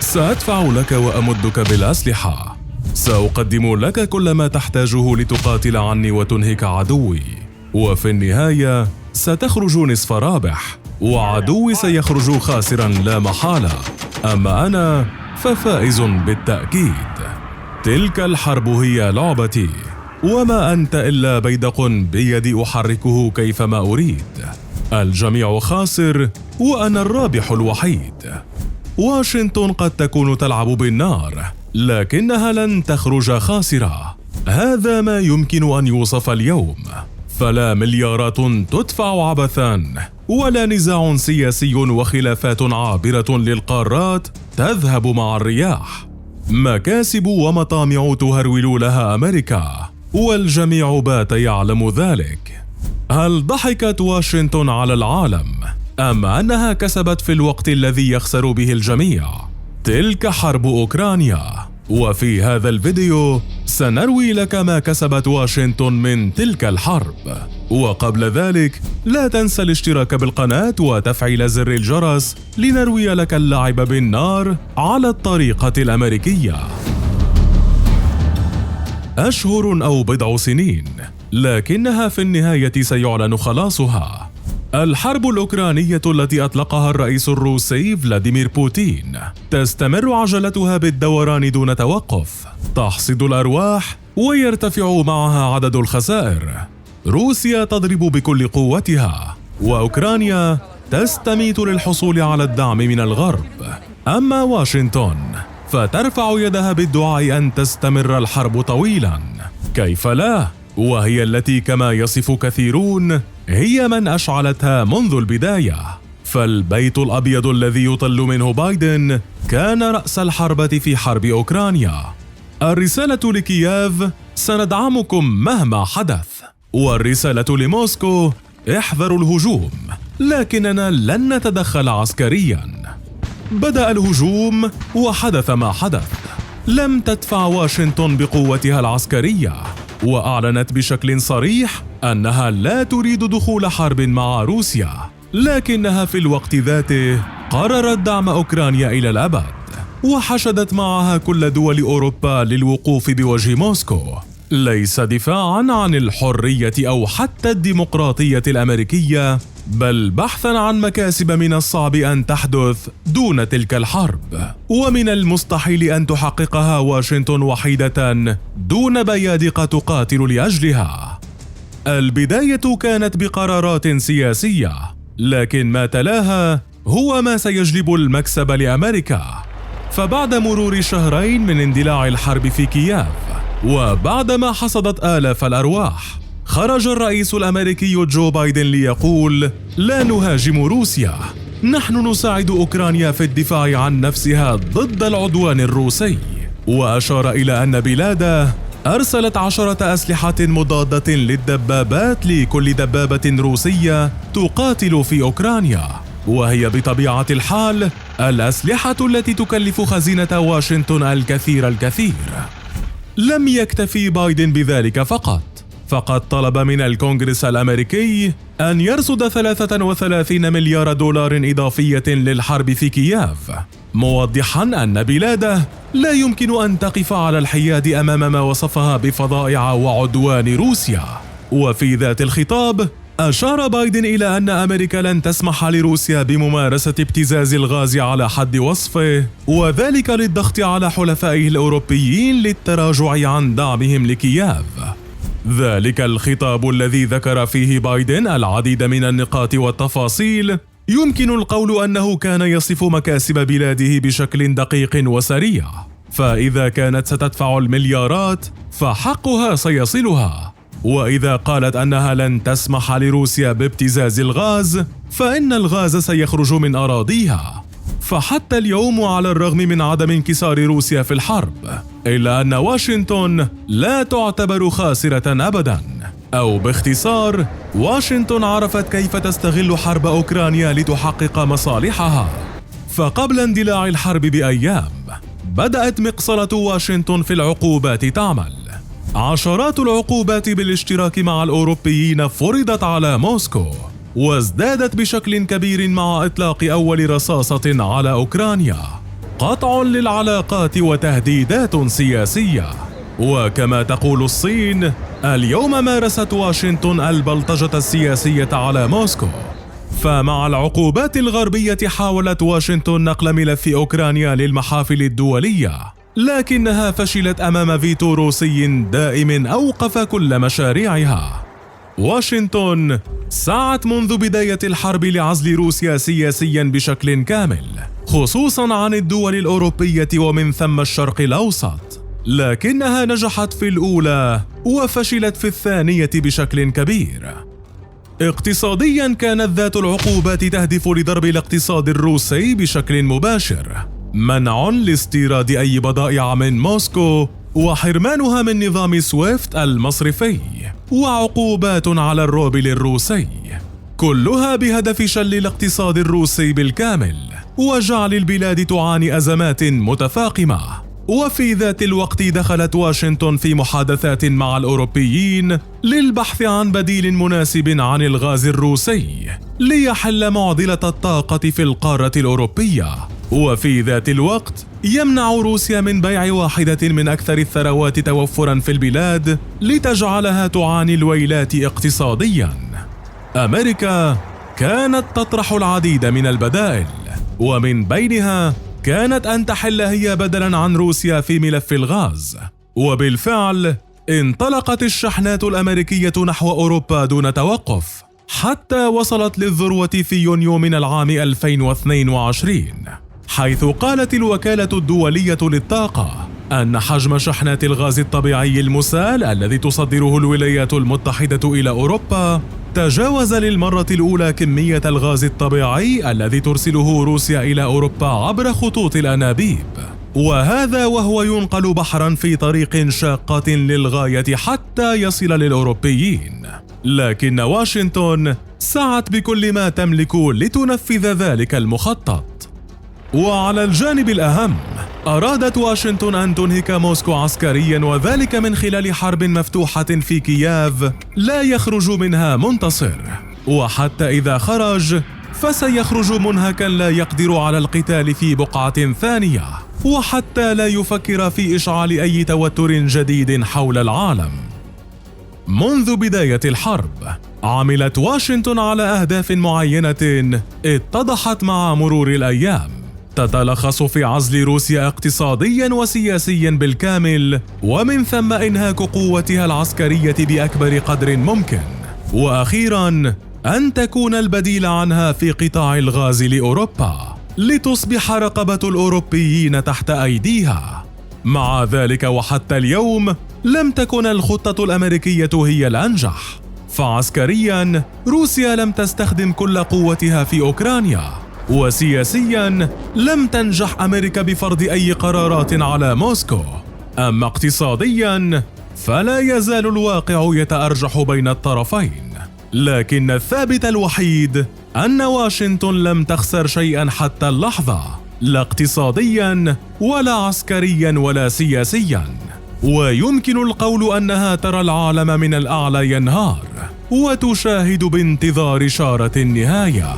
سأدفع لك وأمدك بالأسلحة. سأقدم لك كل ما تحتاجه لتقاتل عني وتنهك عدوي، وفي النهاية ستخرج نصف رابح، وعدوي سيخرج خاسرا لا محالة، أما أنا ففائز بالتأكيد. تلك الحرب هي لعبتي، وما أنت إلا بيدق بيدي أحركه كيفما أريد. الجميع خاسر وأنا الرابح الوحيد. واشنطن قد تكون تلعب بالنار، لكنها لن تخرج خاسرة. هذا ما يمكن أن يوصف اليوم، فلا مليارات تدفع عبثاً، ولا نزاع سياسي وخلافات عابرة للقارات تذهب مع الرياح. مكاسب ومطامع تهرول لها أمريكا، والجميع بات يعلم ذلك. هل ضحكت واشنطن على العالم، أم أنها كسبت في الوقت الذي يخسر به الجميع؟ تلك حرب أوكرانيا، وفي هذا الفيديو سنروي لك ما كسبت واشنطن من تلك الحرب. وقبل ذلك لا تنسى الاشتراك بالقناة وتفعيل زر الجرس لنروي لك اللعب بالنار على الطريقة الأمريكية. أشهر أو بضع سنين، لكنها في النهاية سيعلن خلاصها. الحرب الأوكرانية التي أطلقها الرئيس الروسي فلاديمير بوتين تستمر عجلتها بالدوران دون توقف، تحصد الأرواح ويرتفع معها عدد الخسائر. روسيا تضرب بكل قوتها، وأوكرانيا تستميت للحصول على الدعم من الغرب. أما واشنطن فترفع يدها بالدعاء أن تستمر الحرب طويلا. كيف لا؟ وهي التي كما يصف كثيرون هي من أشعلتها منذ البداية. فالبيت الأبيض الذي يطل منه بايدن كان رأس الحربة في حرب أوكرانيا. الرسالة لكييف: سندعمكم مهما حدث. والرسالة لموسكو: احذروا الهجوم، لكننا لن نتدخل عسكريا. بدأ الهجوم وحدث ما حدث. لم تدفع واشنطن بقوتها العسكرية، وأعلنت بشكل صريح أنها لا تريد دخول حرب مع روسيا، لكنها في الوقت ذاته قررت دعم أوكرانيا إلى الأبد، وحشدت معها كل دول أوروبا للوقوف بوجه موسكو، ليس دفاعاً عن الحرية أو حتى الديمقراطية الأمريكية، بل بحثاً عن مكاسب من الصعب أن تحدث دون تلك الحرب، ومن المستحيل أن تحققها واشنطن وحيدة دون بيادق تقاتل لأجلها. البداية كانت بقرارات سياسية، لكن ما تلاها هو ما سيجلب المكسب لأمريكا. فبعد مرور شهرين من اندلاع الحرب في كييف، وبعدما حصدت آلاف الأرواح، خرج الرئيس الأمريكي جو بايدن ليقول: لا نهاجم روسيا، نحن نساعد أوكرانيا في الدفاع عن نفسها ضد العدوان الروسي. وأشار إلى أن بلاده أرسلت 10 أسلحة مضادة للدبابات لكل دبابة روسية تقاتل في أوكرانيا، وهي بطبيعة الحال الأسلحة التي تكلف خزينة واشنطن الكثير. لم يكتفي بايدن بذلك فقد طلب من الكونغرس الأمريكي أن يرصد 33 مليار دولار إضافية للحرب في كييف، موضحاً أن بلاده لا يمكن أن تقف على الحياد أمام ما وصفها بفظائع وعدوان روسيا. وفي ذات الخطاب أشار بايدن إلى أن أمريكا لن تسمح لروسيا بممارسة ابتزاز الغاز على حد وصفه، وذلك للضغط على حلفائه الأوروبيين للتراجع عن دعمهم لكييف. ذلك الخطاب الذي ذكر فيه بايدن العديد من النقاط والتفاصيل يمكن القول أنه كان يصف مكاسب بلاده بشكل دقيق وسريع. فإذا كانت ستدفع المليارات فحقها سيصلها، وإذا قالت أنها لن تسمح لروسيا بابتزاز الغاز فإن الغاز سيخرج من أراضيها. فحتى اليوم على الرغم من عدم انكسار روسيا في الحرب، إلا أن واشنطن لا تعتبر خاسرة أبداً، أو باختصار واشنطن عرفت كيف تستغل حرب أوكرانيا لتحقق مصالحها. فقبل اندلاع الحرب بأيام بدأت مقصلة واشنطن في العقوبات تعمل. عشرات العقوبات بالاشتراك مع الأوروبيين فرضت على موسكو، وازدادت بشكل كبير مع إطلاق أول رصاصة على أوكرانيا. قطع للعلاقات وتهديدات سياسية. وكما تقول الصين، اليوم مارست واشنطن البلطجة السياسية على موسكو. فمع العقوبات الغربية حاولت واشنطن نقل ملف أوكرانيا للمحافل الدولية، لكنها فشلت أمام فيتو روسي دائم أوقف كل مشاريعها. واشنطن سعت منذ بداية الحرب لعزل روسيا سياسيا بشكل كامل، خصوصا عن الدول الأوروبية ومن ثم الشرق الأوسط، لكنها نجحت في الأولى وفشلت في الثانية بشكل كبير. اقتصاديا كانت ذات العقوبات تهدف لضرب الاقتصاد الروسي بشكل مباشر، منع لاستيراد أي بضائع من موسكو، وحرمانها من نظام سويفت المصرفي، وعقوبات على الروبل الروسي، كلها بهدف شل الاقتصاد الروسي بالكامل وجعل البلاد تعاني أزمات متفاقمة. وفي ذات الوقت دخلت واشنطن في محادثات مع الأوروبيين للبحث عن بديل مناسب عن الغاز الروسي ليحل معضلة الطاقة في القارة الأوروبية. وفي ذات الوقت يمنع روسيا من بيع واحدة من أكثر الثروات توفراً في البلاد لتجعلها تعاني الويلات اقتصادياً. أمريكا كانت تطرح العديد من البدائل، ومن بينها كانت أن تحل هي بدلاً عن روسيا في ملف الغاز. وبالفعل انطلقت الشحنات الأمريكية نحو أوروبا دون توقف، حتى وصلت للذروة في يونيو من العام 2022، حيث قالت الوكالة الدولية للطاقة أن حجم شحنات الغاز الطبيعي المسال الذي تصدره الولايات المتحدة إلى أوروبا تجاوز للمرة الأولى كمية الغاز الطبيعي الذي ترسله روسيا إلى أوروبا عبر خطوط الأنابيب، وهذا وهو ينقل بحرا في طريق شاقة للغاية حتى يصل للأوروبيين. لكن واشنطن سعت بكل ما تملك لتنفذ ذلك المخطط. وعلى الجانب الأهم، أرادت واشنطن أن تنهك موسكو عسكريا، وذلك من خلال حرب مفتوحة في كييف لا يخرج منها منتصر، وحتى إذا خرج فسيخرج منهكا لا يقدر على القتال في بقعة ثانية، وحتى لا يفكر في إشعال أي توتر جديد حول العالم. منذ بداية الحرب عملت واشنطن على أهداف معينة اتضحت مع مرور الأيام، تتلخص في عزل روسيا اقتصاديا وسياسيا بالكامل، ومن ثم إنهاك قوتها العسكرية بأكبر قدر ممكن، وأخيرا أن تكون البديل عنها في قطاع الغاز لأوروبا لتصبح رقبة الأوروبيين تحت أيديها. مع ذلك وحتى اليوم لم تكن الخطة الأمريكية هي الأنجح، فعسكريا روسيا لم تستخدم كل قوتها في أوكرانيا، وسياسيا لم تنجح أمريكا بفرض أي قرارات على موسكو. أما اقتصاديا فلا يزال الواقع يتأرجح بين الطرفين، لكن الثابت الوحيد أن واشنطن لم تخسر شيئا حتى اللحظة، لا اقتصاديا ولا عسكريا ولا سياسيا، ويمكن القول أنها ترى العالم من الأعلى ينهار وتشاهد بانتظار إشارة النهاية.